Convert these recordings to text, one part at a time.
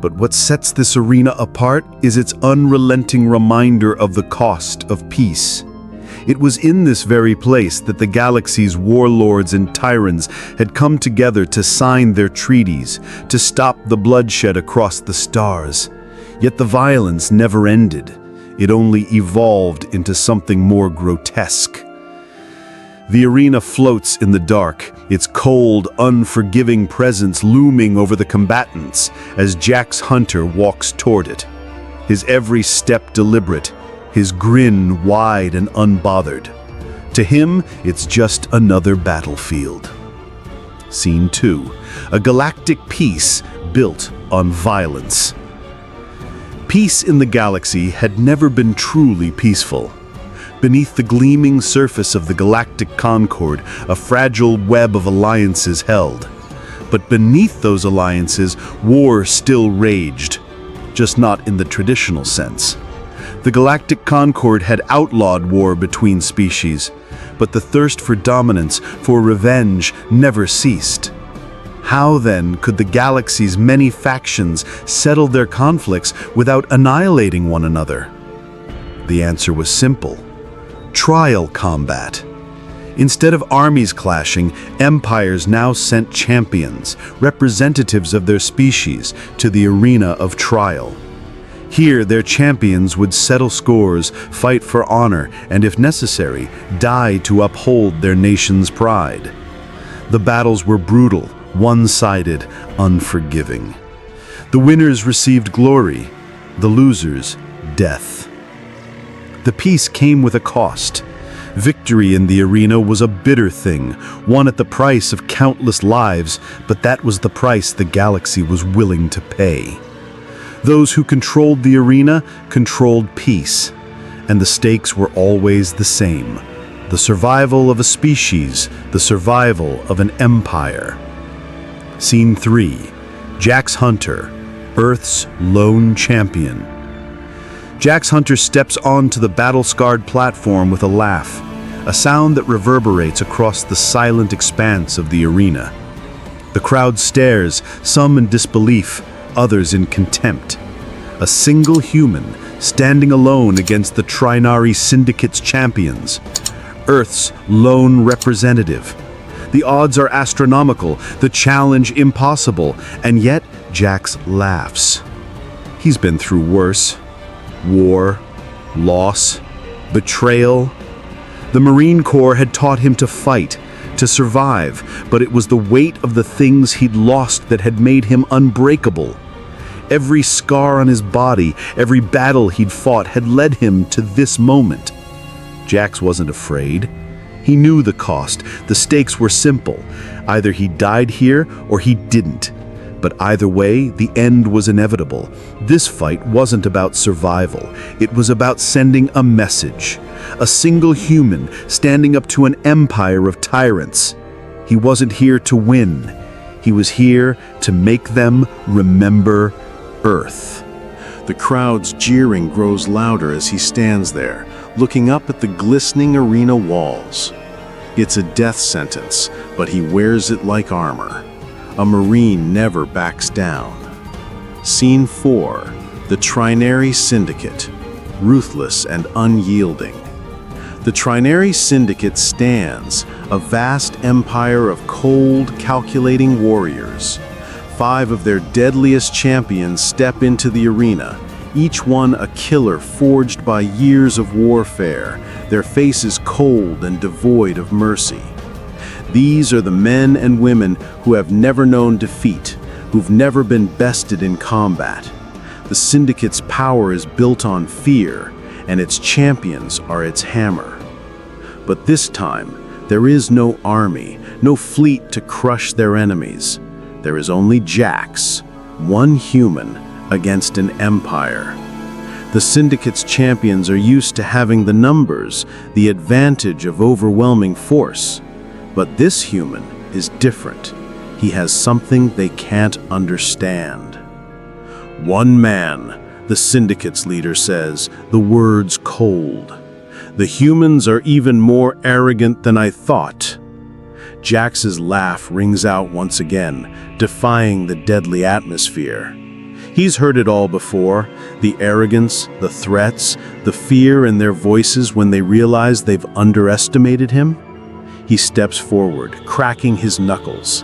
But what sets this arena apart is its unrelenting reminder of the cost of peace. It was in this very place that the galaxy's warlords and tyrants had come together to sign their treaties, to stop the bloodshed across the stars. Yet the violence never ended. It only evolved into something more grotesque. The arena floats in the dark, its cold, unforgiving presence looming over the combatants as Jax Hunter walks toward it. His every step deliberate, his grin wide and unbothered. To him, it's just another battlefield. Scene 2. A galactic peace built on violence. Peace in the galaxy had never been truly peaceful. Beneath the gleaming surface of the galactic concord, a fragile web of alliances held. But beneath those alliances, war still raged, just not in the traditional sense. The galactic concord had outlawed war between species, but the thirst for dominance, for revenge, never ceased. How then could the galaxy's many factions settle their conflicts without annihilating one another? The answer was simple: trial combat. Instead of armies clashing, empires now sent champions, representatives of their species, to the arena of trial. Here, their champions would settle scores, fight for honor, and if necessary, die to uphold their nation's pride. The battles were brutal, one-sided, unforgiving. The winners received glory, the losers, death. The peace came with a cost. Victory in the arena was a bitter thing, won at the price of countless lives, but that was the price the galaxy was willing to pay. Those who controlled the arena controlled peace, and the stakes were always the same: the survival of a species, the survival of an empire. Scene 3. Jax Hunter, Earth's lone champion. Jax Hunter steps onto the battle-scarred platform with a laugh, a sound that reverberates across the silent expanse of the arena. The crowd stares, some in disbelief, others in contempt. A single human standing alone against the Trinari Syndicate's champions, Earth's lone representative. The odds are astronomical, the challenge impossible, and yet Jax laughs. He's been through worse. War, loss, betrayal. The Marine Corps had taught him to fight, to survive, but it was the weight of the things he'd lost that had made him unbreakable. Every scar on his body, every battle he'd fought had led him to this moment. Jax wasn't afraid. He knew the cost. The stakes were simple. Either he died here or he didn't. But either way, the end was inevitable. This fight wasn't about survival. It was about sending a message. A single human standing up to an empire of tyrants. He wasn't here to win. He was here to make them remember Earth. The crowd's jeering grows louder as he stands there, looking up at the glistening arena walls. It's a death sentence, but he wears it like armor. A Marine never backs down. Scene 4. The Trinari Syndicate, ruthless and unyielding. The Trinari Syndicate stands, a vast empire of cold, calculating warriors. 5 of their deadliest champions step into the arena, each one a killer forged by years of warfare, their faces cold and devoid of mercy. These are the men and women who have never known defeat, who've never been bested in combat. The Syndicate's power is built on fear, and its champions are its hammer. But this time, there is no army, no fleet to crush their enemies. There is only Jax, one human against an empire. The Syndicate's champions are used to having the numbers, the advantage of overwhelming force. But this human is different. He has something they can't understand. One man, the Syndicate's leader says, the words cold. The humans are even more arrogant than I thought. Jax's laugh rings out once again, defying the deadly atmosphere. He's heard it all before, the arrogance, the threats, the fear in their voices when they realize they've underestimated him. He steps forward, cracking his knuckles.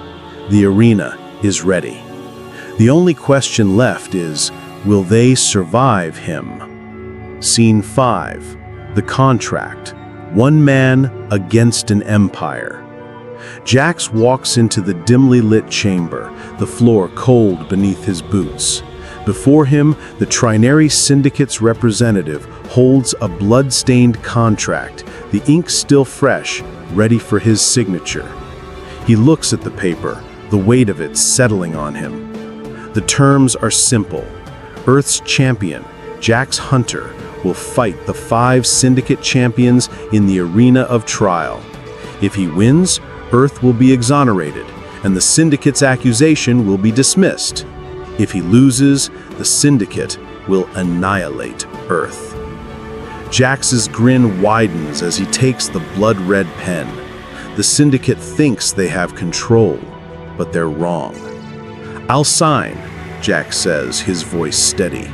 The arena is ready. The only question left is, will they survive him? Scene 5. The contract. One man against an empire. Jax walks into the dimly lit chamber, the floor cold beneath his boots. Before him, the Trinary Syndicate's representative holds a blood-stained contract, the ink still fresh, ready for his signature. He looks at the paper, the weight of it settling on him. The terms are simple. Earth's champion, Jax Hunter, will fight the 5 Syndicate champions in the arena of trial. If he wins, Earth will be exonerated, and the Syndicate's accusation will be dismissed. If he loses, the Syndicate will annihilate Earth. Jax's grin widens as he takes the blood-red pen. The Syndicate thinks they have control, but they're wrong. "I'll sign," Jax says, his voice steady.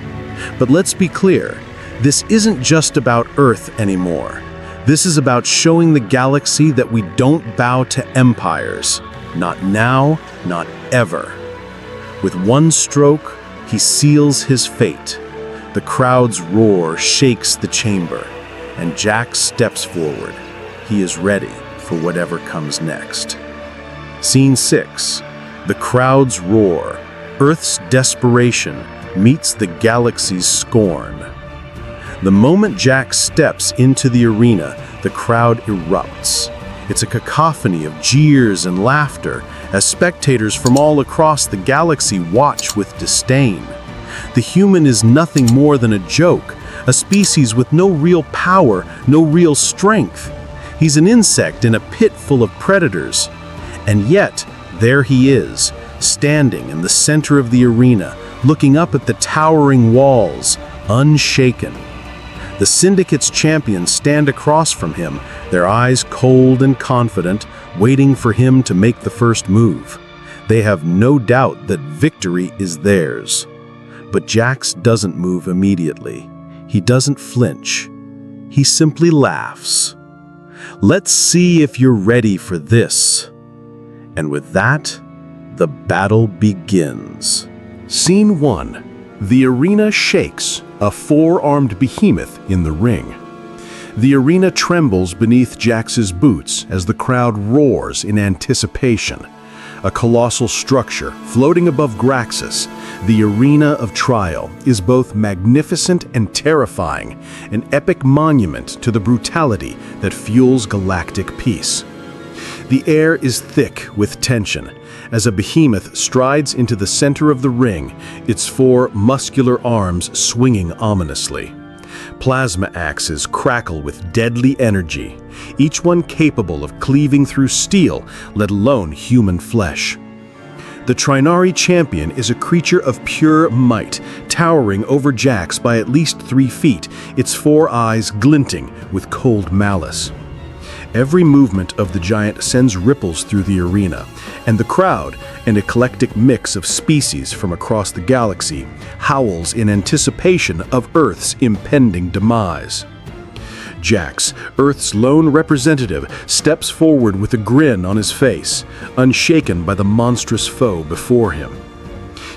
"But let's be clear, this isn't just about Earth anymore. This is about showing the galaxy that we don't bow to empires. Not now, not ever." With one stroke, he seals his fate. The crowd's roar shakes the chamber, and Jax steps forward. He is ready for whatever comes next. Scene 6. The crowd's roar. Earth's desperation meets the galaxy's scorn. The moment Jax steps into the arena, the crowd erupts. It's a cacophony of jeers and laughter as spectators from all across the galaxy watch with disdain. The human is nothing more than a joke, a species with no real power, no real strength. He's an insect in a pit full of predators. And yet, there he is, standing in the center of the arena, looking up at the towering walls, unshaken. The Syndicate's champions stand across from him, their eyes cold and confident, waiting for him to make the first move. They have no doubt that victory is theirs. But Jax doesn't move immediately. He doesn't flinch. He simply laughs. "Let's see if you're ready for this." And with that, the battle begins. Scene 1. The arena shakes, a 4-armed behemoth in the ring. The arena trembles beneath Jax's boots as the crowd roars in anticipation. A colossal structure floating above Graxus, the arena of trial is both magnificent and terrifying, an epic monument to the brutality that fuels galactic peace. The air is thick with tension as a behemoth strides into the center of the ring, its 4 muscular arms swinging ominously. Plasma axes crackle with deadly energy, each one capable of cleaving through steel, let alone human flesh. The Trinary champion is a creature of pure might, towering over Jax by at least 3 feet, its 4 eyes glinting with cold malice. Every movement of the giant sends ripples through the arena, and the crowd, an eclectic mix of species from across the galaxy, howls in anticipation of Earth's impending demise. Jax, Earth's lone representative, steps forward with a grin on his face, unshaken by the monstrous foe before him.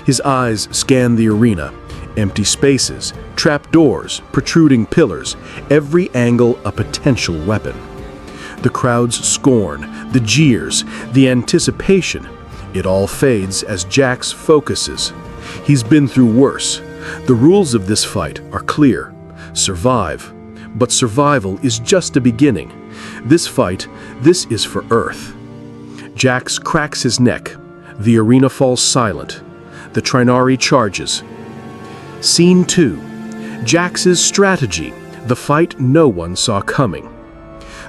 His eyes scan the arena, empty spaces, trapdoors, protruding pillars, every angle a potential weapon. The crowd's scorn, the jeers, the anticipation, it all fades as Jax focuses. He's been through worse. The rules of this fight are clear. Survive. But survival is just a beginning. This fight, this is for Earth. Jax cracks his neck. The arena falls silent. The Trinary charges. Scene 2. Jax's strategy, the fight no one saw coming.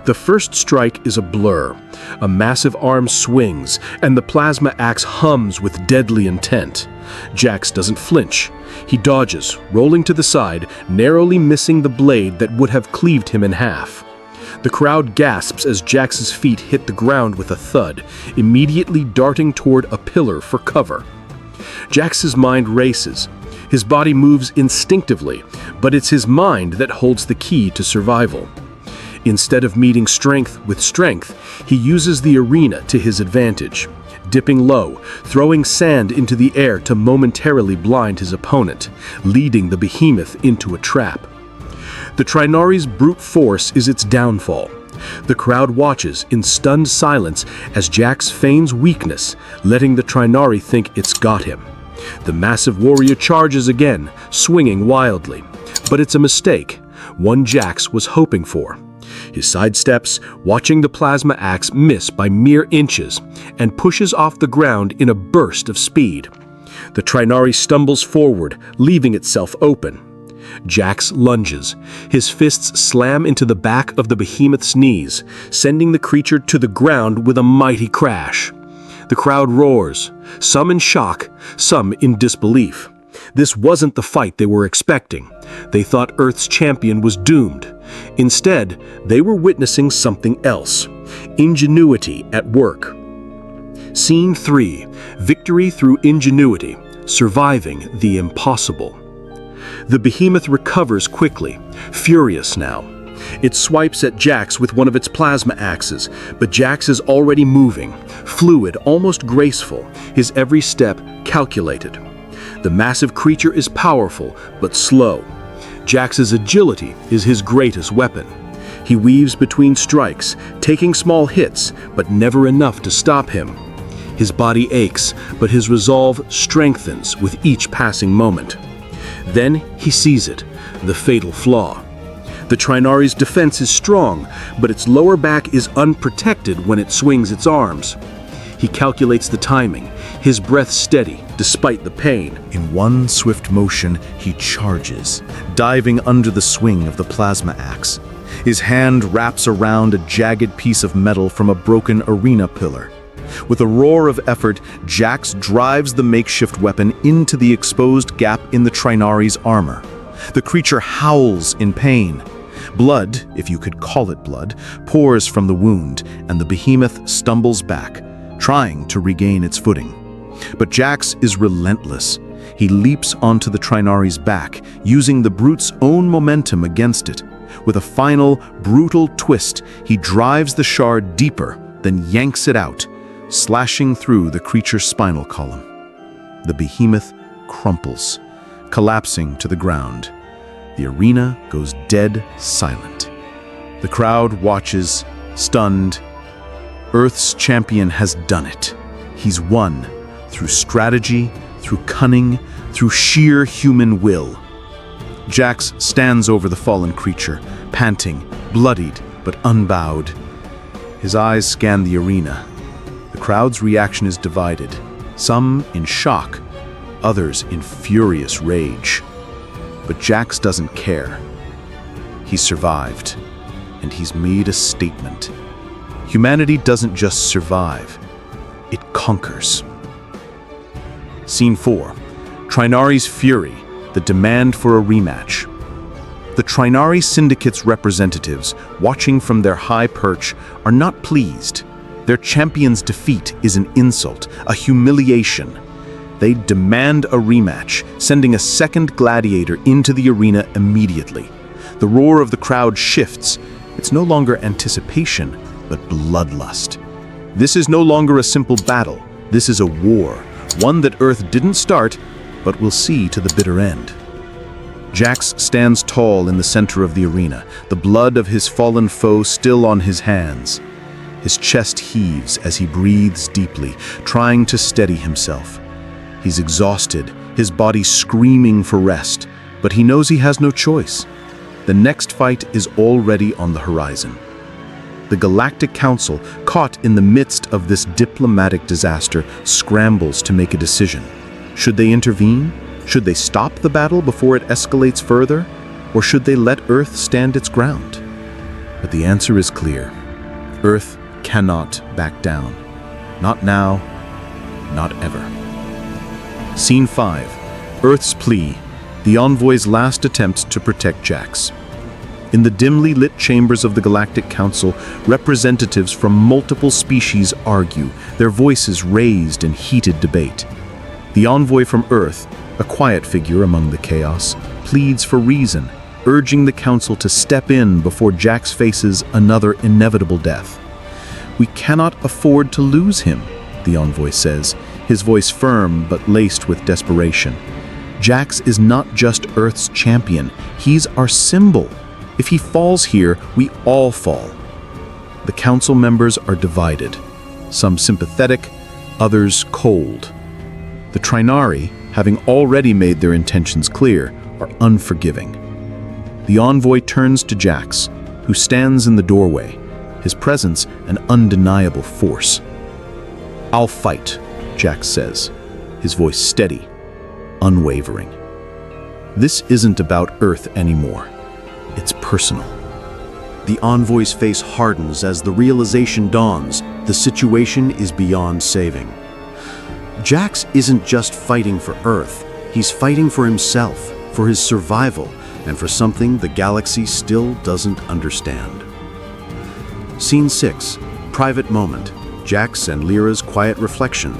The first strike is a blur. A massive arm swings, and the plasma axe hums with deadly intent. Jax doesn't flinch. He dodges, rolling to the side, narrowly missing the blade that would have cleaved him in half. The crowd gasps as Jax's feet hit the ground with a thud, immediately darting toward a pillar for cover. Jax's mind races. His body moves instinctively, but it's his mind that holds the key to survival. Instead of meeting strength with strength, he uses the arena to his advantage, dipping low, throwing sand into the air to momentarily blind his opponent, leading the behemoth into a trap. The Trinari's brute force is its downfall. The crowd watches in stunned silence as Jax feigns weakness, letting the Trinari think it's got him. The massive warrior charges again, swinging wildly. But it's a mistake, one Jax was hoping for. He sidesteps, watching the plasma axe miss by mere inches, and pushes off the ground in a burst of speed. The Trinari stumbles forward, leaving itself open. Jax lunges. His fists slam into the back of the behemoth's knees, sending the creature to the ground with a mighty crash. The crowd roars, some in shock, some in disbelief. This wasn't the fight they were expecting. They thought Earth's champion was doomed. Instead, they were witnessing something else: ingenuity at work. Scene 3: Victory through ingenuity, surviving the impossible. The behemoth recovers quickly, furious now. It swipes at Jax with one of its plasma axes, but Jax is already moving, fluid, almost graceful, his every step calculated. The massive creature is powerful, but slow. Jax's agility is his greatest weapon. He weaves between strikes, taking small hits, but never enough to stop him. His body aches, but his resolve strengthens with each passing moment. Then he sees it, the fatal flaw. The Trinari's defense is strong, but its lower back is unprotected when it swings its arms. He calculates the timing, his breath steady despite the pain. In one swift motion, he charges, diving under the swing of the plasma axe. His hand wraps around a jagged piece of metal from a broken arena pillar. With a roar of effort, Jax drives the makeshift weapon into the exposed gap in the Trinari's armor. The creature howls in pain. Blood, if you could call it blood, pours from the wound, and the behemoth stumbles back, trying to regain its footing. But Jax is relentless. He leaps onto the Trinari's back, using the brute's own momentum against it. With a final, brutal twist, he drives the shard deeper, then yanks it out, slashing through the creature's spinal column. The behemoth crumples, collapsing to the ground. The arena goes dead silent. The crowd watches, stunned. Earth's champion has done it. He's won, through strategy, through cunning, through sheer human will. Jax stands over the fallen creature, panting, bloodied but unbowed. His eyes scan the arena. The crowd's reaction is divided, some in shock, others in furious rage. But Jax doesn't care. He's survived, and he's made a statement. Humanity doesn't just survive, it conquers. Scene 4. Trinari's fury, the demand for a rematch. The Trinari Syndicate's representatives, watching from their high perch, are not pleased. Their champion's defeat is an insult, a humiliation. They demand a rematch, sending a second gladiator into the arena immediately. The roar of the crowd shifts. It's no longer anticipation, but bloodlust. This is no longer a simple battle. This is a war, one that Earth didn't start, but will see to the bitter end. Jax stands tall in the center of the arena, the blood of his fallen foe still on his hands. His chest heaves as he breathes deeply, trying to steady himself. He's exhausted, his body screaming for rest, but he knows he has no choice. The next fight is already on the horizon. The Galactic Council, caught in the midst of this diplomatic disaster, scrambles to make a decision. Should they intervene? Should they stop the battle before it escalates further? Or should they let Earth stand its ground? But the answer is clear. Earth cannot back down. Not now, not ever. Scene 5. Earth's plea, the envoy's last attempt to protect Jax. In the dimly lit chambers of the Galactic Council, representatives from multiple species argue, their voices raised in heated debate. The envoy from Earth, a quiet figure among the chaos, pleads for reason, urging the council to step in before Jax faces another inevitable death. "We cannot afford to lose him," the envoy says, his voice firm but laced with desperation. "Jax is not just Earth's champion, he's our symbol. If he falls here, we all fall." The council members are divided, some sympathetic, others cold. The Trinari, having already made their intentions clear, are unforgiving. The envoy turns to Jax, who stands in the doorway, his presence an undeniable force. "I'll fight," Jax says, his voice steady, unwavering. This isn't about Earth anymore. It's personal. The envoy's face hardens as the realization dawns the situation is beyond saving. Jax isn't just fighting for Earth, he's fighting for himself, for his survival, and for something the galaxy still doesn't understand. Scene 6, private moment, Jax and Lyra's quiet reflection.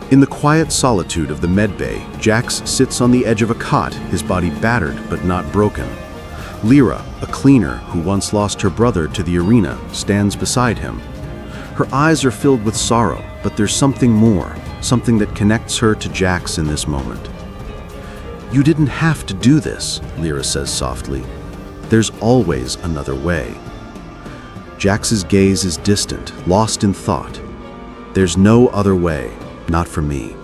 In the quiet solitude of the medbay, Jax sits on the edge of a cot, his body battered but not broken. Lyra, a cleaner who once lost her brother to the arena, stands beside him. Her eyes are filled with sorrow, but there's something more, something that connects her to Jax in this moment. "You didn't have to do this," Lyra says softly. "There's always another way." Jax's gaze is distant, lost in thought. "There's no other way, not for me."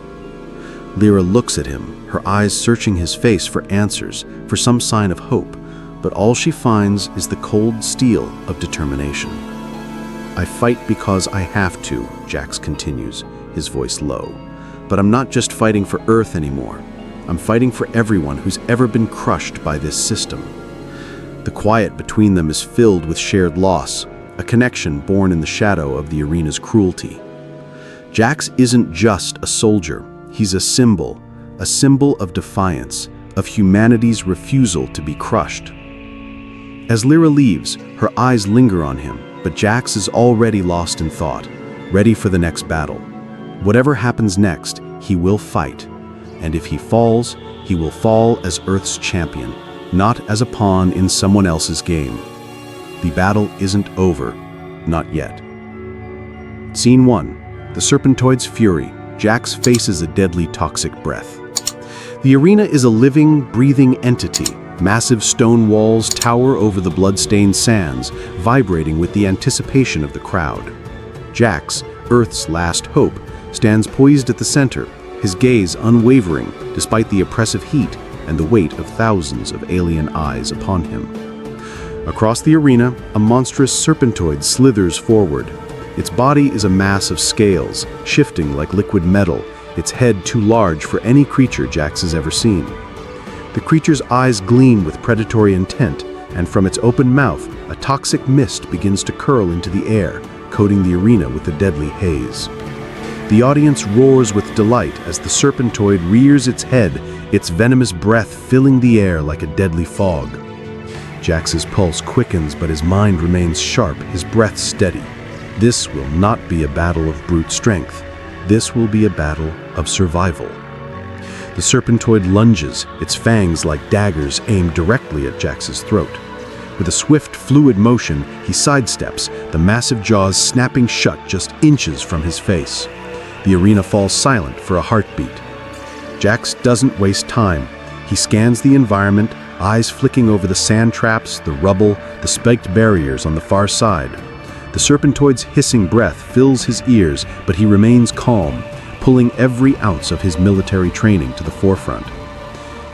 Lyra looks at him, her eyes searching his face for answers, for some sign of hope, but all she finds is the cold steel of determination. "I fight because I have to," Jax continues, his voice low. "But I'm not just fighting for Earth anymore. I'm fighting for everyone who's ever been crushed by this system." The quiet between them is filled with shared loss, a connection born in the shadow of the arena's cruelty. Jax isn't just a soldier, he's a symbol of defiance, of humanity's refusal to be crushed. As Lyra leaves, her eyes linger on him, but Jax is already lost in thought, ready for the next battle. Whatever happens next, he will fight, and if he falls, he will fall as Earth's champion, not as a pawn in someone else's game. The battle isn't over, not yet. Scene 1. The Serpentoid's fury. Jax faces a deadly toxic breath. The arena is a living, breathing entity. Massive stone walls tower over the blood-stained sands, vibrating with the anticipation of the crowd. Jax, Earth's last hope, stands poised at the center, his gaze unwavering despite the oppressive heat and the weight of thousands of alien eyes upon him. Across the arena, a monstrous serpentoid slithers forward. Its body is a mass of scales, shifting like liquid metal, its head too large for any creature Jax has ever seen. The creature's eyes gleam with predatory intent, and from its open mouth, a toxic mist begins to curl into the air, coating the arena with a deadly haze. The audience roars with delight as the serpentoid rears its head, its venomous breath filling the air like a deadly fog. Jax's pulse quickens, but his mind remains sharp, his breath steady. This will not be a battle of brute strength. This will be a battle of survival. The serpentoid lunges, its fangs like daggers aimed directly at Jax's throat. With a swift, fluid motion, he sidesteps, the massive jaws snapping shut just inches from his face. The arena falls silent for a heartbeat. Jax doesn't waste time. He scans the environment, eyes flicking over the sand traps, the rubble, the spiked barriers on the far side. The serpentoid's hissing breath fills his ears, but he remains calm, pulling every ounce of his military training to the forefront.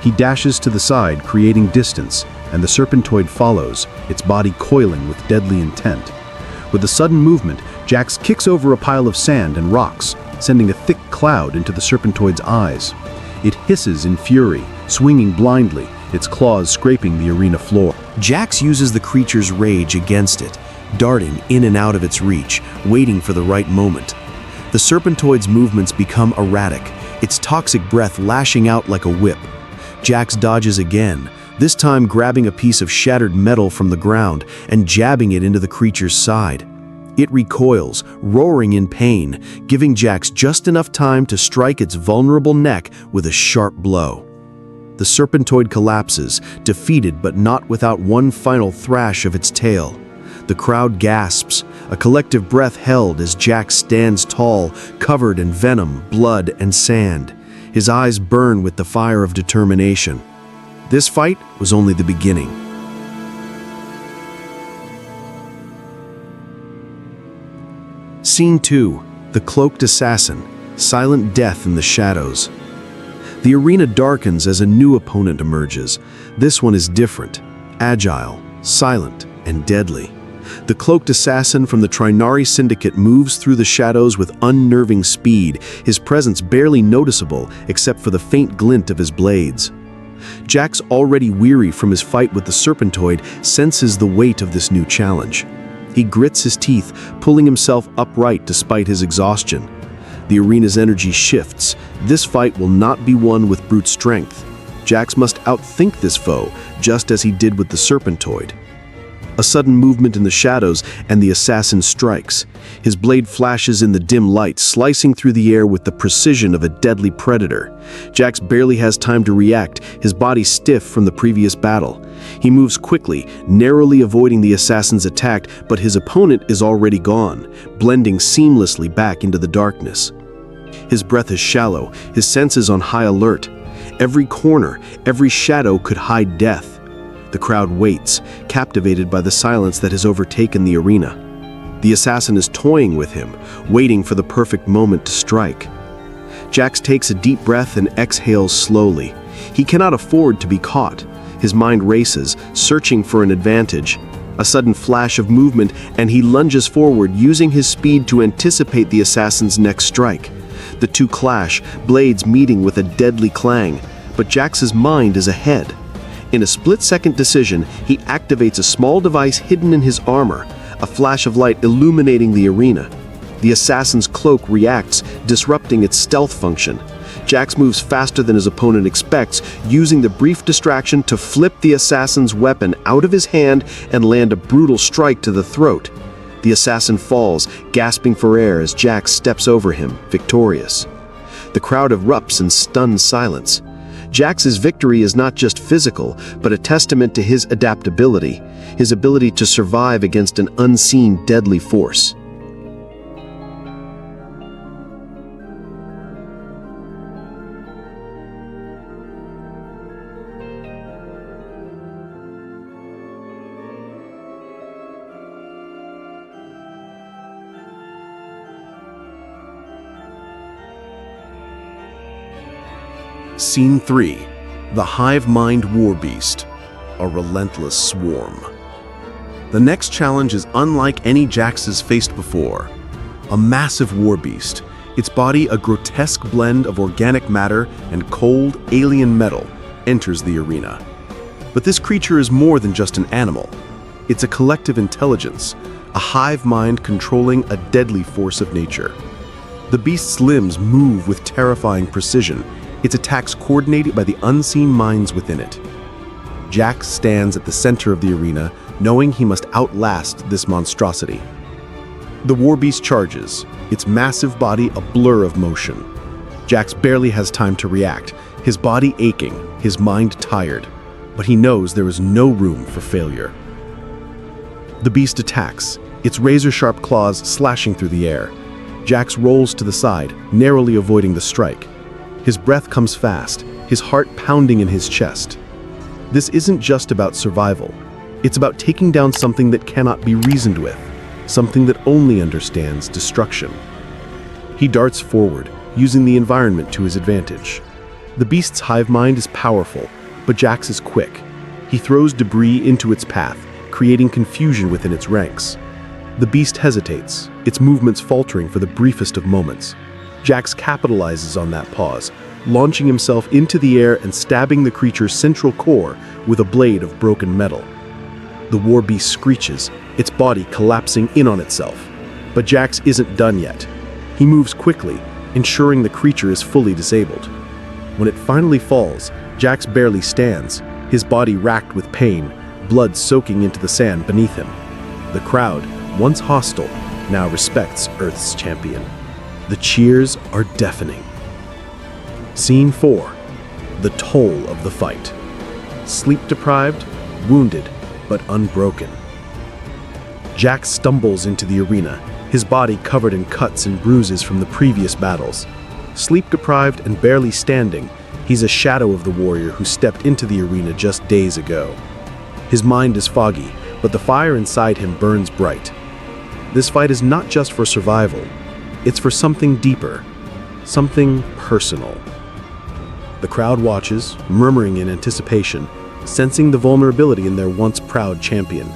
He dashes to the side, creating distance, and the serpentoid follows, its body coiling with deadly intent. With a sudden movement, Jax kicks over a pile of sand and rocks, sending a thick cloud into the serpentoid's eyes. It hisses in fury, swinging blindly, its claws scraping the arena floor. Jax uses the creature's rage against it, darting in and out of its reach, waiting for the right moment. The serpentoid's movements become erratic, its toxic breath lashing out like a whip. Jax dodges again, this time grabbing a piece of shattered metal from the ground and jabbing it into the creature's side. It recoils, roaring in pain, giving Jax just enough time to strike its vulnerable neck with a sharp blow. The serpentoid collapses, defeated but not without one final thrash of its tail. The crowd gasps, a collective breath held as Jax stands tall, covered in venom, blood, and sand. His eyes burn with the fire of determination. This fight was only the beginning. Scene 2. The Cloaked Assassin. Silent death in the shadows. The arena darkens as a new opponent emerges. This one is different, agile, silent, and deadly. The Cloaked Assassin from the Trinari Syndicate moves through the shadows with unnerving speed, his presence barely noticeable except for the faint glint of his blades. Jax, already weary from his fight with the Serpentoid, senses the weight of this new challenge. He grits his teeth, pulling himself upright despite his exhaustion. The arena's energy shifts. This fight will not be won with brute strength. Jax must outthink this foe, just as he did with the Serpentoid. A sudden movement in the shadows, and the assassin strikes. His blade flashes in the dim light, slicing through the air with the precision of a deadly predator. Jax barely has time to react, his body stiff from the previous battle. He moves quickly, narrowly avoiding the assassin's attack, but his opponent is already gone, blending seamlessly back into the darkness. His breath is shallow, his senses on high alert. Every corner, every shadow could hide death. The crowd waits, captivated by the silence that has overtaken the arena. The assassin is toying with him, waiting for the perfect moment to strike. Jax takes a deep breath and exhales slowly. He cannot afford to be caught. His mind races, searching for an advantage. A sudden flash of movement, and he lunges forward, using his speed to anticipate the assassin's next strike. The two clash, blades meeting with a deadly clang, but Jax's mind is ahead. In a split-second decision, he activates a small device hidden in his armor, a flash of light illuminating the arena. The assassin's cloak reacts, disrupting its stealth function. Jax moves faster than his opponent expects, using the brief distraction to flip the assassin's weapon out of his hand and land a brutal strike to the throat. The assassin falls, gasping for air as Jax steps over him, victorious. The crowd erupts in stunned silence. Jax's victory is not just physical, but a testament to his adaptability, his ability to survive against an unseen deadly force. Scene 3. The Hive Mind War Beast. A relentless swarm. The next challenge is unlike any Jax has faced before. A massive war beast, its body a grotesque blend of organic matter and cold, alien metal, enters the arena. But this creature is more than just an animal. It's a collective intelligence, a hive mind controlling a deadly force of nature. The beast's limbs move with terrifying precision, its attacks coordinated by the unseen minds within it. Jax stands at the center of the arena, knowing he must outlast this monstrosity. The war beast charges, its massive body a blur of motion. Jax barely has time to react, his body aching, his mind tired, but he knows there is no room for failure. The beast attacks, its razor-sharp claws slashing through the air. Jax rolls to the side, narrowly avoiding the strike. His breath comes fast, his heart pounding in his chest. This isn't just about survival. It's about taking down something that cannot be reasoned with, something that only understands destruction. He darts forward, using the environment to his advantage. The beast's hive mind is powerful, but Jax is quick. He throws debris into its path, creating confusion within its ranks. The beast hesitates, its movements faltering for the briefest of moments. Jax capitalizes on that pause, launching himself into the air and stabbing the creature's central core with a blade of broken metal. The war beast screeches, its body collapsing in on itself. But Jax isn't done yet. He moves quickly, ensuring the creature is fully disabled. When it finally falls, Jax barely stands, his body racked with pain, blood soaking into the sand beneath him. The crowd, once hostile, now respects Earth's champion. The cheers are deafening. Scene 4. The toll of the fight. Sleep-deprived, wounded, but unbroken. Jax stumbles into the arena, his body covered in cuts and bruises from the previous battles. Sleep-deprived and barely standing, he's a shadow of the warrior who stepped into the arena just days ago. His mind is foggy, but the fire inside him burns bright. This fight is not just for survival, it's for something deeper, something personal. The crowd watches, murmuring in anticipation, sensing the vulnerability in their once proud champion.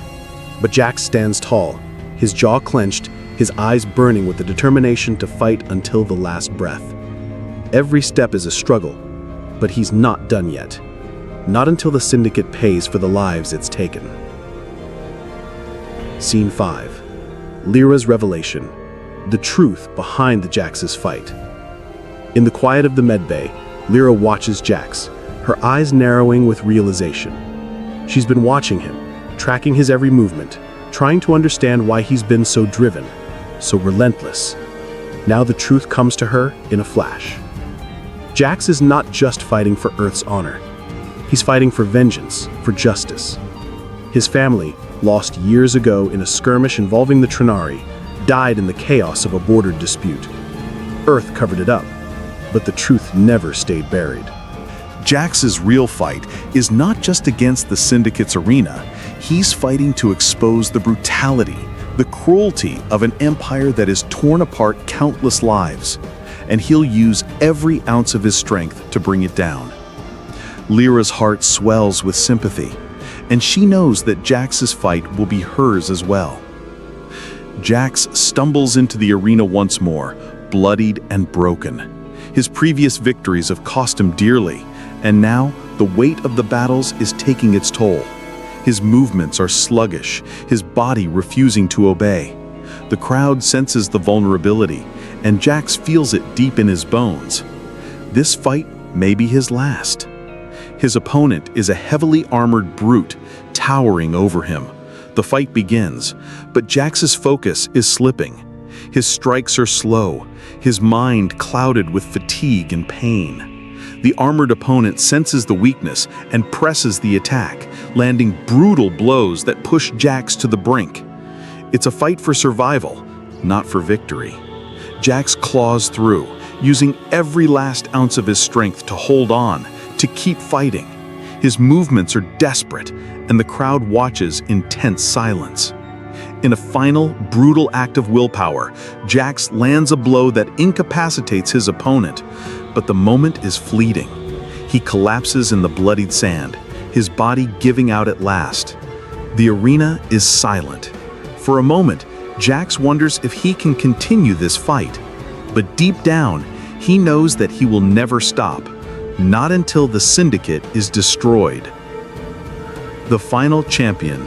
But Jax stands tall, his jaw clenched, his eyes burning with the determination to fight until the last breath. Every step is a struggle, but he's not done yet. Not until the Syndicate pays for the lives it's taken. Scene 5. Lyra's revelation. The truth behind the Jax's fight. In the quiet of the medbay, Lyra watches Jax, her eyes narrowing with realization. She's been watching him, tracking his every movement, trying to understand why he's been so driven, so relentless. Now the truth comes to her in a flash. Jax is not just fighting for Earth's honor. He's fighting for vengeance, for justice. His family, lost years ago in a skirmish involving the Trinari, died in the chaos of a border dispute. Earth covered it up, but the truth never stayed buried. Jax's real fight is not just against the Syndicate's arena. He's fighting to expose the brutality, the cruelty of an empire that has torn apart countless lives, and he'll use every ounce of his strength to bring it down. Lyra's heart swells with sympathy, and she knows that Jax's fight will be hers as well. Jax stumbles into the arena once more, bloodied and broken. His previous victories have cost him dearly, and now the weight of the battles is taking its toll. His movements are sluggish, his body refusing to obey. The crowd senses the vulnerability, and Jax feels it deep in his bones. This fight may be his last. His opponent is a heavily armored brute, towering over him. The fight begins, but Jax's focus is slipping. His strikes are slow, his mind clouded with fatigue and pain. The armored opponent senses the weakness and presses the attack, landing brutal blows that push Jax to the brink. It's a fight for survival, not for victory. Jax claws through, using every last ounce of his strength to hold on, to keep fighting. His movements are desperate, and the crowd watches in tense silence. In a final, brutal act of willpower, Jax lands a blow that incapacitates his opponent, but the moment is fleeting. He collapses in the bloodied sand, his body giving out at last. The arena is silent. For a moment, Jax wonders if he can continue this fight, but deep down, he knows that he will never stop, not until the Syndicate is destroyed. The final champion,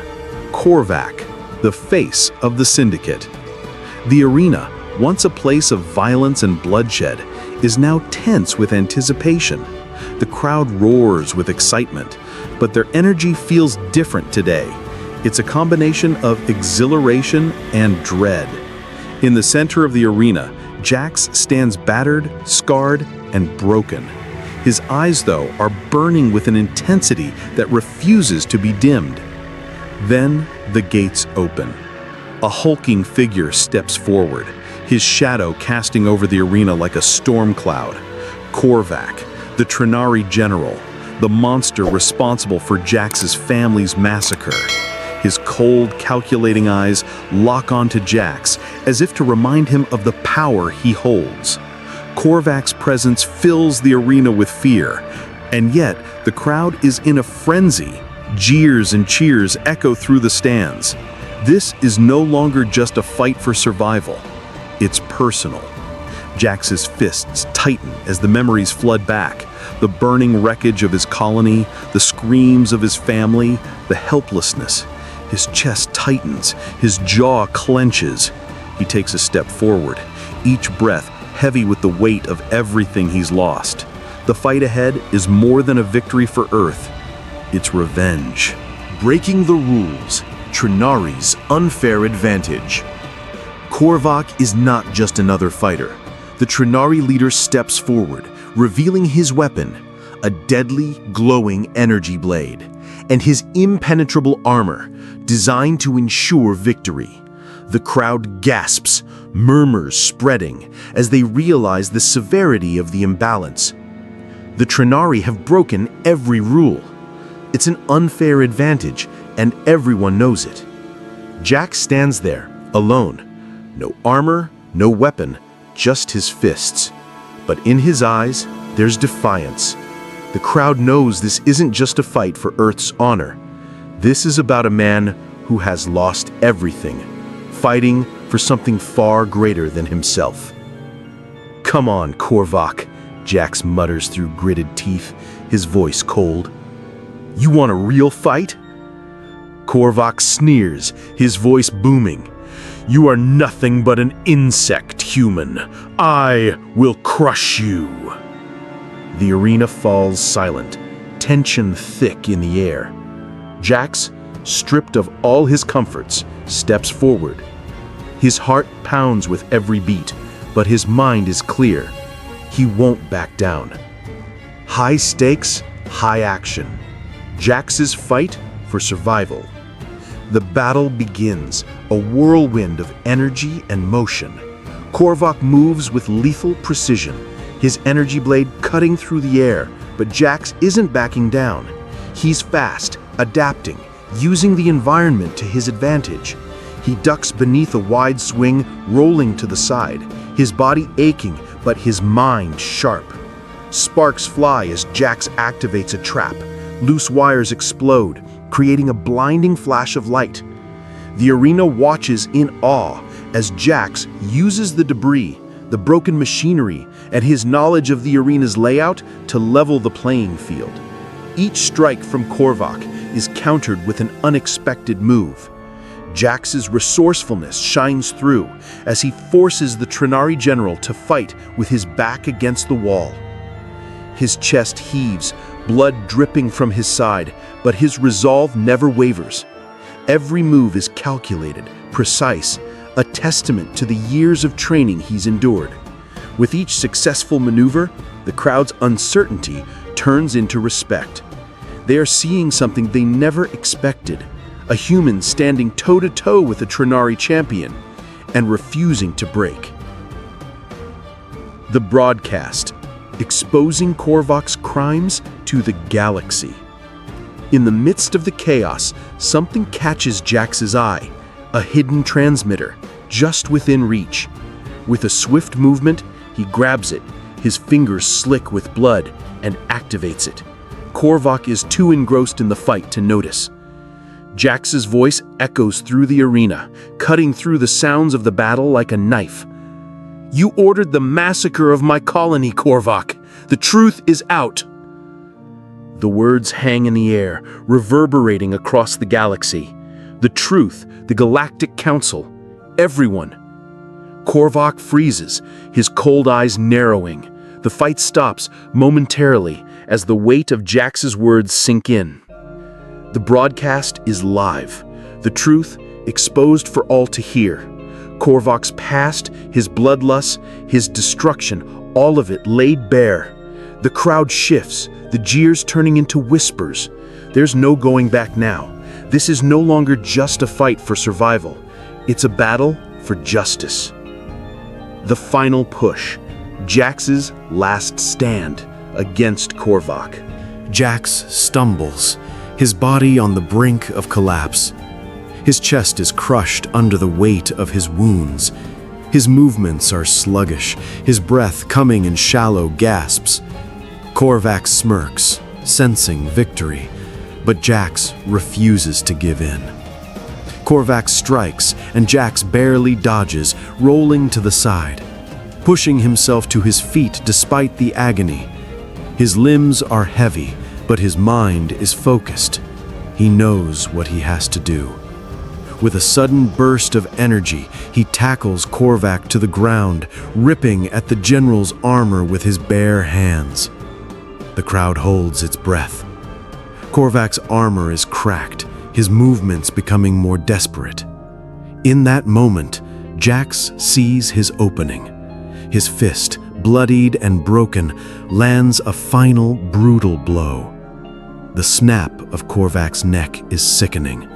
Korvac, the face of the Syndicate. The arena, once a place of violence and bloodshed, is now tense with anticipation. The crowd roars with excitement, but their energy feels different today. It's a combination of exhilaration and dread. In the center of the arena, Jax stands battered, scarred, and broken. His eyes, though, are burning with an intensity that refuses to be dimmed. Then the gates open. A hulking figure steps forward, his shadow casting over the arena like a storm cloud. Korvac, the Trinari general, the monster responsible for Jax's family's massacre. His cold, calculating eyes lock onto Jax as if to remind him of the power he holds. Korvac's presence fills the arena with fear, and yet the crowd is in a frenzy. Jeers and cheers echo through the stands. This is no longer just a fight for survival. It's personal. Jax's fists tighten as the memories flood back. The burning wreckage of his colony, the screams of his family, the helplessness. His chest tightens, his jaw clenches. He takes a step forward, each breath heavy with the weight of everything he's lost. The fight ahead is more than a victory for Earth. It's revenge. Breaking the rules, Trinari's unfair advantage. Korvac is not just another fighter. The Trinari leader steps forward, revealing his weapon, a deadly, glowing energy blade, and his impenetrable armor, designed to ensure victory. The crowd gasps, murmurs spreading, as they realize the severity of the imbalance. The Trinari have broken every rule. It's an unfair advantage, and everyone knows it. Jax stands there, alone. No armor, no weapon, just his fists. But in his eyes, there's defiance. The crowd knows this isn't just a fight for Earth's honor. This is about a man who has lost everything, fighting for something far greater than himself. "Come on, Korvac," Jax mutters through gritted teeth, his voice cold. "You want a real fight?" Korvac sneers, his voice booming. "You are nothing but an insect, human. I will crush you." The arena falls silent, tension thick in the air. Jax, stripped of all his comforts, steps forward. His heart pounds with every beat, but his mind is clear. He won't back down. High stakes, high action. Jax's fight for survival. The battle begins, a whirlwind of energy and motion. Korvac moves with lethal precision, his energy blade cutting through the air, but Jax isn't backing down. He's fast, adapting, using the environment to his advantage. He ducks beneath a wide swing, rolling to the side, his body aching, but his mind sharp. Sparks fly as Jax activates a trap. Loose wires explode, creating a blinding flash of light. The arena watches in awe as Jax uses the debris, the broken machinery, and his knowledge of the arena's layout to level the playing field. Each strike from Korvac is countered with an unexpected move. Jax's resourcefulness shines through as he forces the Trinari general to fight with his back against the wall. His chest heaves, blood dripping from his side, but his resolve never wavers. Every move is calculated, precise, a testament to the years of training he's endured. With each successful maneuver, the crowd's uncertainty turns into respect. They are seeing something they never expected, a human standing toe-to-toe with a Trinari champion and refusing to break. The broadcast, exposing Korvac's crimes to the galaxy. In the midst of the chaos, something catches Jax's eye, a hidden transmitter, just within reach. With a swift movement, he grabs it, his fingers slick with blood, and activates it. Korvac is too engrossed in the fight to notice. Jax's voice echoes through the arena, cutting through the sounds of the battle like a knife. "You ordered the massacre of my colony, Korvac. The truth is out." The words hang in the air, reverberating across the galaxy. The truth, the Galactic Council, everyone. Korvac freezes, his cold eyes narrowing. The fight stops momentarily as the weight of Jax's words sink in. The broadcast is live, the truth exposed for all to hear. Korvac's past, his bloodlust, his destruction, all of it laid bare. The crowd shifts, the jeers turning into whispers. There's no going back now. This is no longer just a fight for survival. It's a battle for justice. The final push, Jax's last stand against Korvac. Jax stumbles, his body on the brink of collapse. His chest is crushed under the weight of his wounds. His movements are sluggish, his breath coming in shallow gasps. Korvac smirks, sensing victory, but Jax refuses to give in. Korvac strikes, and Jax barely dodges, rolling to the side, pushing himself to his feet despite the agony. His limbs are heavy, but his mind is focused. He knows what he has to do. With a sudden burst of energy, he tackles Korvac to the ground, ripping at the general's armor with his bare hands. The crowd holds its breath. Korvac's armor is cracked, his movements becoming more desperate. In that moment, Jax sees his opening. His fist, bloodied and broken, lands a final brutal blow. The snap of Korvac's neck is sickening.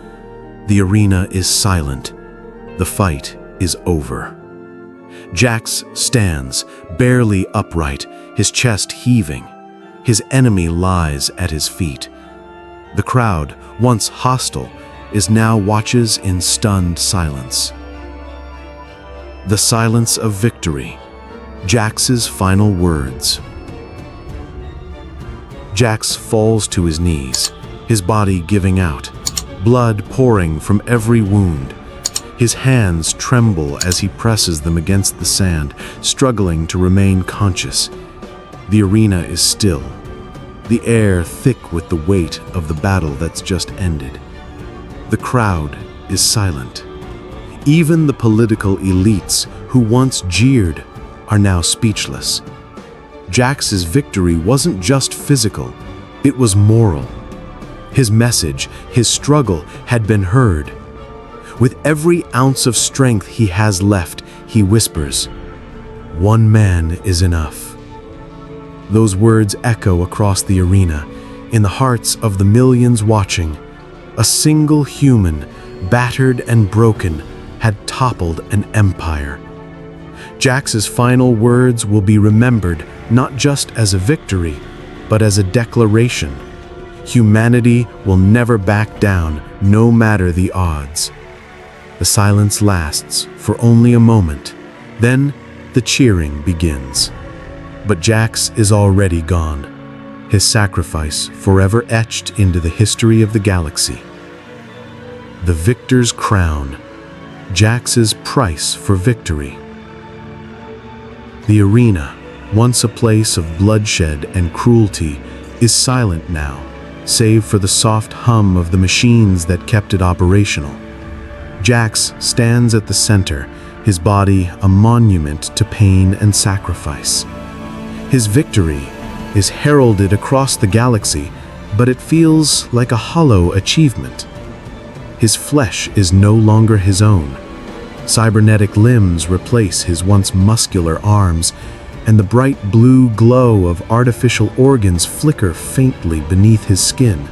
The arena is silent. The fight is over. Jax stands, barely upright, his chest heaving. His enemy lies at his feet. The crowd, once hostile, is now watches in stunned silence. The silence of victory. Jax's final words. Jax falls to his knees, his body giving out, blood pouring from every wound. His hands tremble as he presses them against the sand, struggling to remain conscious. The arena is still, the air thick with the weight of the battle that's just ended. The crowd is silent. Even the political elites who once jeered are now speechless. Jax's victory wasn't just physical, it was moral. His message, his struggle had been heard. With every ounce of strength he has left, he whispers, "One man is enough." Those words echo across the arena, in the hearts of the millions watching. A single human, battered and broken, had toppled an empire. Jax's final words will be remembered not just as a victory, but as a declaration. Humanity will never back down, no matter the odds. The silence lasts for only a moment. Then the cheering begins. But Jax is already gone, his sacrifice forever etched into the history of the galaxy. The victor's crown, Jax's price for victory. The arena, once a place of bloodshed and cruelty, is silent now, save for the soft hum of the machines that kept it operational. Jax stands at the center, his body a monument to pain and sacrifice. His victory is heralded across the galaxy, but it feels like a hollow achievement. His flesh is no longer his own. Cybernetic limbs replace his once muscular arms, and the bright blue glow of artificial organs flicker faintly beneath his skin.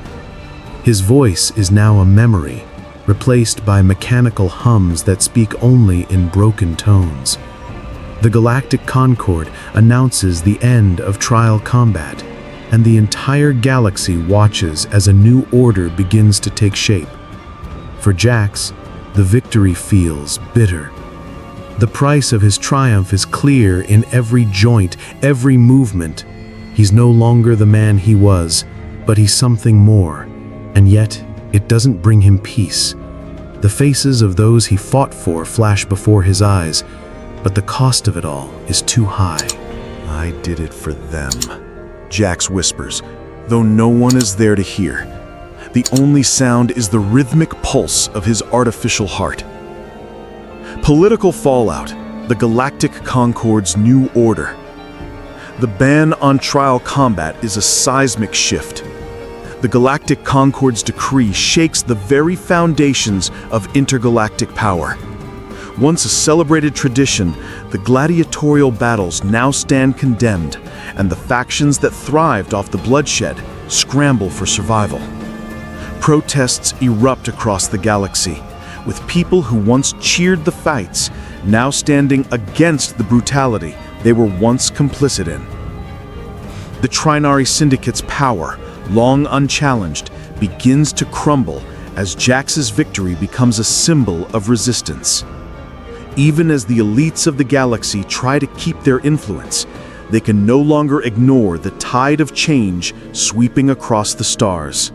His voice is now a memory, replaced by mechanical hums that speak only in broken tones. The Galactic Concord announces the end of trial combat, and the entire galaxy watches as a new order begins to take shape. For Jax, the victory feels bitter. The price of his triumph is clear in every joint, every movement. He's no longer the man he was, but he's something more, and yet it doesn't bring him peace. The faces of those he fought for flash before his eyes, but the cost of it all is too high. "I did it for them," Jax whispers, though no one is there to hear. The only sound is the rhythmic pulse of his artificial heart. Political fallout, the Galactic Concord's new order. The ban on trial combat is a seismic shift. The Galactic Concord's decree shakes the very foundations of intergalactic power. Once a celebrated tradition, the gladiatorial battles now stand condemned, and the factions that thrived off the bloodshed scramble for survival. Protests erupt across the galaxy, with people who once cheered the fights now standing against the brutality they were once complicit in. The Trinari Syndicate's power, long unchallenged, begins to crumble as Jax's victory becomes a symbol of resistance. Even as the elites of the galaxy try to keep their influence, they can no longer ignore the tide of change sweeping across the stars.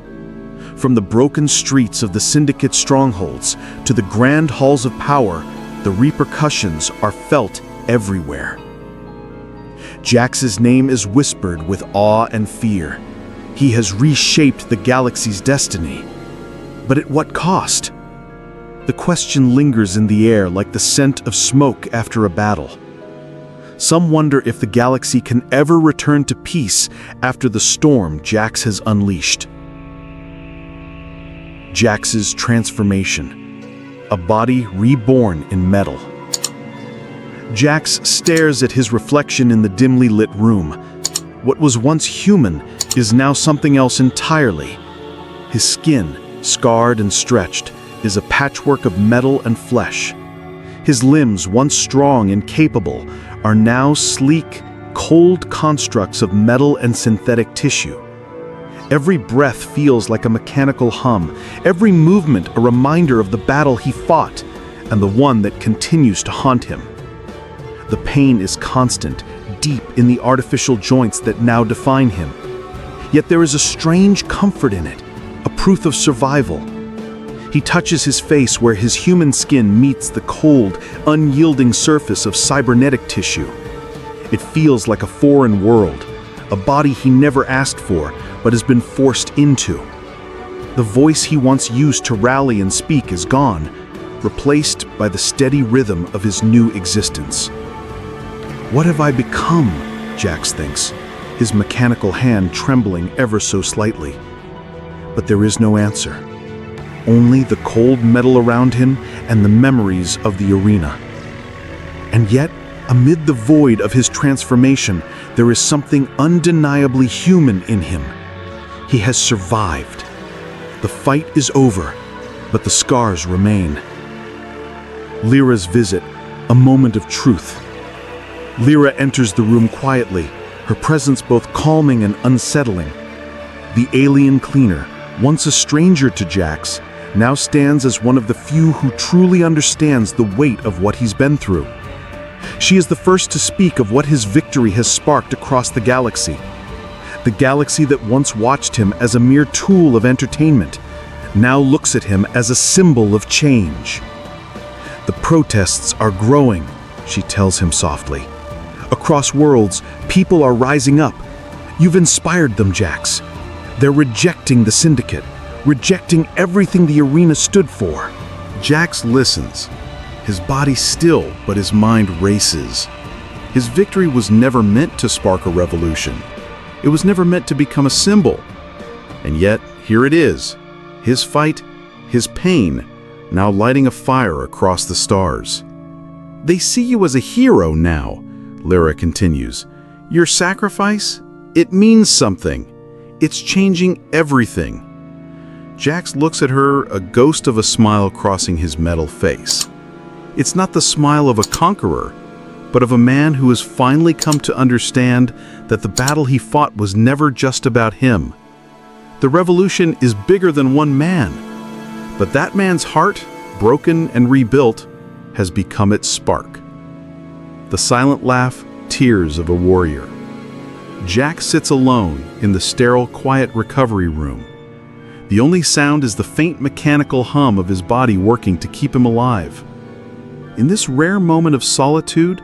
From the broken streets of the Syndicate strongholds to the grand halls of power, the repercussions are felt everywhere. Jax's name is whispered with awe and fear. He has reshaped the galaxy's destiny. But at what cost? The question lingers in the air like the scent of smoke after a battle. Some wonder if the galaxy can ever return to peace after the storm Jax has unleashed. Jax's transformation, a body reborn in metal. Jax stares at his reflection in the dimly lit room. What was once human is now something else entirely. His skin, scarred and stretched, is a patchwork of metal and flesh. His limbs, once strong and capable, are now sleek, cold constructs of metal and synthetic tissue. Every breath feels like a mechanical hum, every movement a reminder of the battle he fought and the one that continues to haunt him. The pain is constant, deep in the artificial joints that now define him. Yet there is a strange comfort in it, a proof of survival. He touches his face where his human skin meets the cold, unyielding surface of cybernetic tissue. It feels like a foreign world, a body he never asked for, but has been forced into. The voice he once used to rally and speak is gone, replaced by the steady rhythm of his new existence. What have I become? Jax thinks, his mechanical hand trembling ever so slightly. But there is no answer. Only the cold metal around him and the memories of the arena. And yet, amid the void of his transformation, there is something undeniably human in him. He has survived. The fight is over, but the scars remain. Lyra's visit, a moment of truth. Lyra enters the room quietly, her presence both calming and unsettling. The alien cleaner, once a stranger to Jax, now stands as one of the few who truly understands the weight of what he's been through. She is the first to speak of what his victory has sparked across the galaxy. The galaxy that once watched him as a mere tool of entertainment now looks at him as a symbol of change. The protests are growing, she tells him softly. Across worlds, people are rising up. You've inspired them, Jax. They're rejecting the Syndicate, rejecting everything the arena stood for. Jax listens, his body still, but his mind races. His victory was never meant to spark a revolution. It was never meant to become a symbol. And yet, here it is, his fight, his pain, now lighting a fire across the stars. They see you as a hero now, Lyra continues. Your sacrifice? It means something. It's changing everything. Jax looks at her, a ghost of a smile crossing his metal face. It's not the smile of a conqueror, but of a man who has finally come to understand that the battle he fought was never just about him. The revolution is bigger than one man, but that man's heart, broken and rebuilt, has become its spark. The silent laugh, tears of a warrior. Jax sits alone in the sterile, quiet recovery room. The only sound is the faint mechanical hum of his body working to keep him alive. In this rare moment of solitude,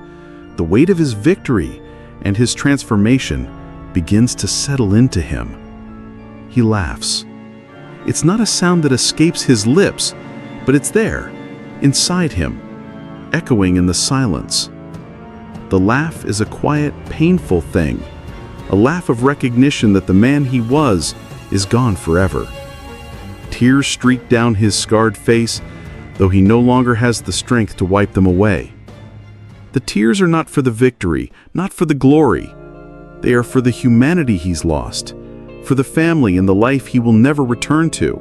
the weight of his victory and his transformation begins to settle into him. He laughs. It's not a sound that escapes his lips, but it's there, inside him, echoing in the silence. The laugh is a quiet, painful thing, a laugh of recognition that the man he was is gone forever. Tears streak down his scarred face, though he no longer has the strength to wipe them away. The tears are not for the victory, not for the glory. They are for the humanity he's lost, for the family and the life he will never return to.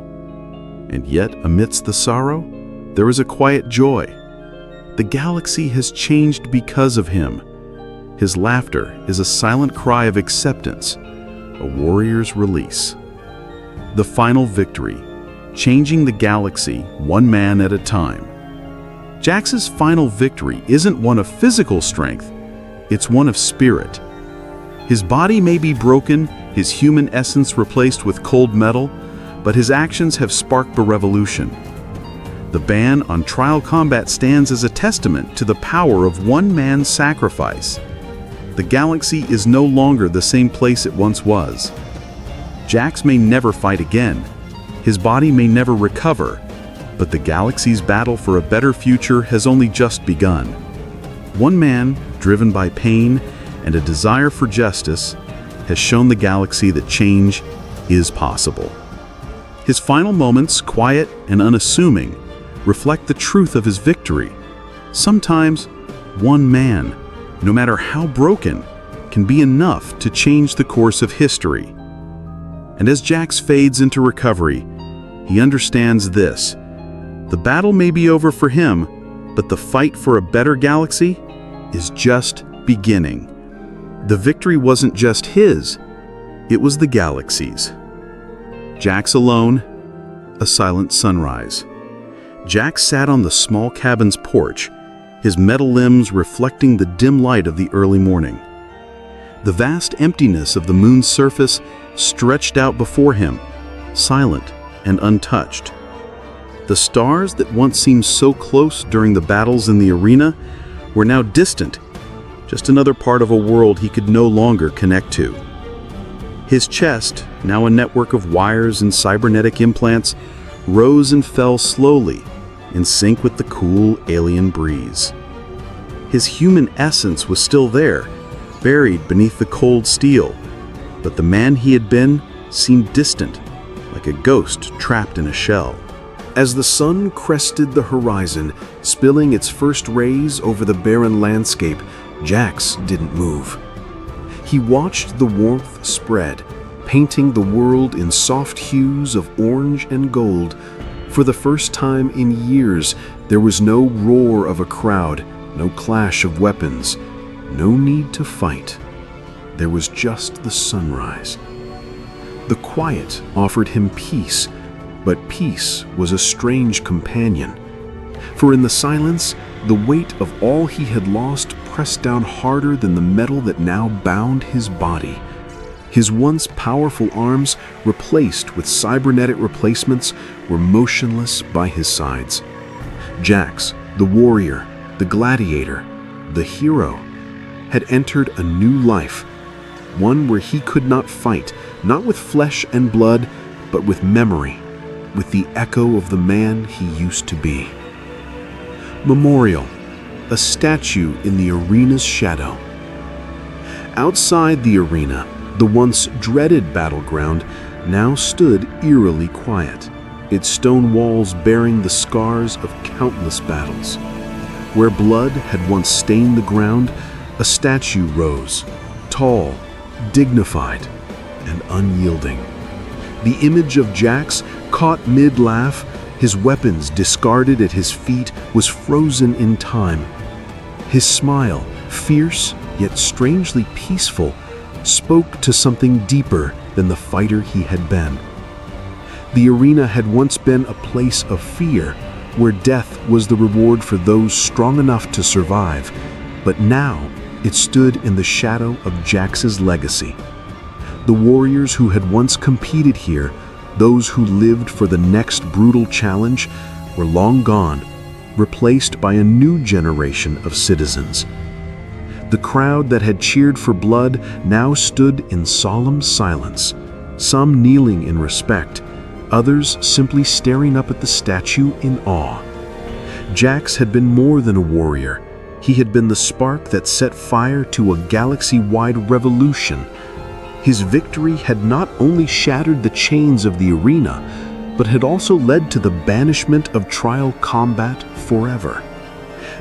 And yet, amidst the sorrow, there is a quiet joy. The galaxy has changed because of him. His laughter is a silent cry of acceptance, a warrior's release. The final victory, changing the galaxy one man at a time. Jax's final victory isn't one of physical strength, it's one of spirit. His body may be broken, his human essence replaced with cold metal, but his actions have sparked a revolution. The ban on trial combat stands as a testament to the power of one man's sacrifice. The galaxy is no longer the same place it once was. Jax may never fight again, his body may never recover, but the galaxy's battle for a better future has only just begun. One man, driven by pain and a desire for justice, has shown the galaxy that change is possible. His final moments, quiet and unassuming, reflect the truth of his victory. Sometimes One man, no matter how broken, can be enough to change the course of history. And as Jax fades into recovery, he understands this. The battle may be over for him, but the fight for a better galaxy is just beginning. The victory wasn't just his, it was the galaxy's. Jax alone, a silent sunrise. Jax sat on the small cabin's porch, his metal limbs reflecting the dim light of the early morning. The vast emptiness of the moon's surface stretched out before him, silent and untouched. The stars that once seemed so close during the battles in the arena were now distant, just another part of a world he could no longer connect to. His chest, now a network of wires and cybernetic implants, rose and fell slowly, in sync with the cool alien breeze. His human essence was still there, buried beneath the cold steel, but the man he had been seemed distant, like a ghost trapped in a shell. As the sun crested the horizon, spilling its first rays over the barren landscape, Jax didn't move. He watched the warmth spread, painting the world in soft hues of orange and gold. For the first time in years, there was no roar of a crowd, no clash of weapons, no need to fight. There was just the sunrise. The quiet offered him peace, but peace was a strange companion. For in the silence, the weight of all he had lost pressed down harder than the metal that now bound his body. His once powerful arms, replaced with cybernetic replacements, were motionless by his sides. Jax, the warrior, the gladiator, the hero, had entered a new life, one where he could not fight, not with flesh and blood, but with memory, with the echo of the man he used to be. Memorial, a statue in the arena's shadow. Outside the arena, the once dreaded battleground now stood eerily quiet, its stone walls bearing the scars of countless battles. Where blood had once stained the ground, a statue rose, tall, dignified, and unyielding. The image of Jax, caught mid-laugh, his weapons discarded at his feet, was frozen in time. His smile, fierce yet strangely peaceful, spoke to something deeper than the fighter he had been. The arena had once been a place of fear, where death was the reward for those strong enough to survive, but now it stood in the shadow of Jax's legacy. The warriors who had once competed here, those who lived for the next brutal challenge, were long gone, replaced by a new generation of citizens. The crowd that had cheered for blood now stood in solemn silence, some kneeling in respect, others simply staring up at the statue in awe. Jax had been more than a warrior. He had been the spark that set fire to a galaxy-wide revolution. His victory had not only shattered the chains of the arena, but had also led to the banishment of trial combat forever.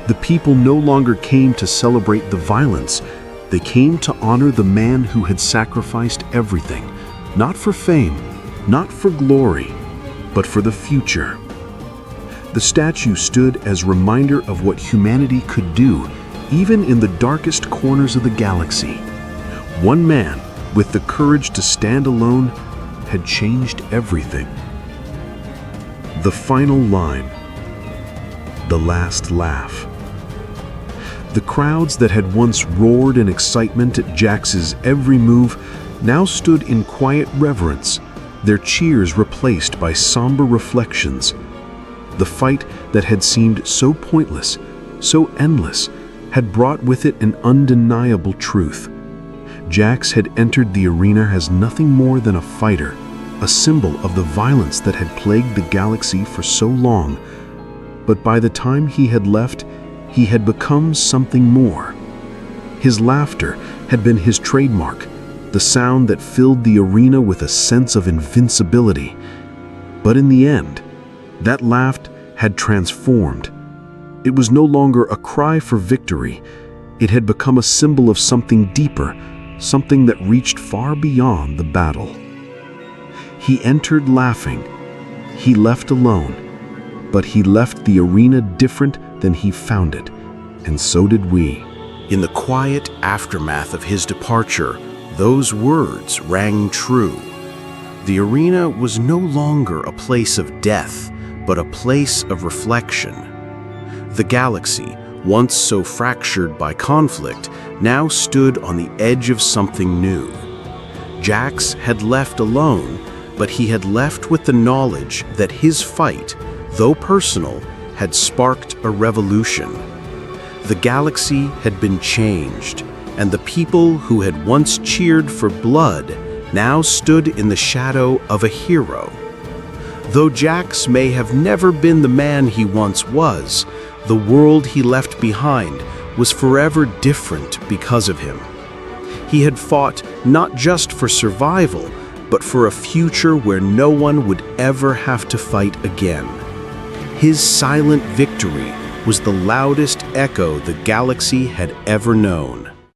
The people no longer came to celebrate the violence. They came to honor the man who had sacrificed everything, not for fame, not for glory, but for the future. The statue stood as a reminder of what humanity could do, even in the darkest corners of the galaxy. One man, with the courage to stand alone, had changed everything. The final line. The last laugh. The crowds that had once roared in excitement at Jax's every move now stood in quiet reverence, their cheers replaced by somber reflections. The fight that had seemed so pointless, so endless, had brought with it an undeniable truth. Jax had entered the arena as nothing more than a fighter, a symbol of the violence that had plagued the galaxy for so long. But by the time he had left, he had become something more. His laughter had been his trademark, the sound that filled the arena with a sense of invincibility. But in the end, that laugh had transformed. It was no longer a cry for victory. It had become a symbol of something deeper, something that reached far beyond the battle. He entered laughing. He left alone. But he left the arena different than he found it. And so did we. In the quiet aftermath of his departure, those words rang true. The arena was no longer a place of death, but a place of reflection. The galaxy, once so fractured by conflict, now stood on the edge of something new. Jax had left alone, but he had left with the knowledge that his fight, though personal, had sparked a revolution. The galaxy had been changed, and the people who had once cheered for blood now stood in the shadow of a hero. Though Jax may have never been the man he once was, the world he left behind was forever different because of him. He had fought not just for survival, but for a future where no one would ever have to fight again. His silent victory was the loudest echo the galaxy had ever known.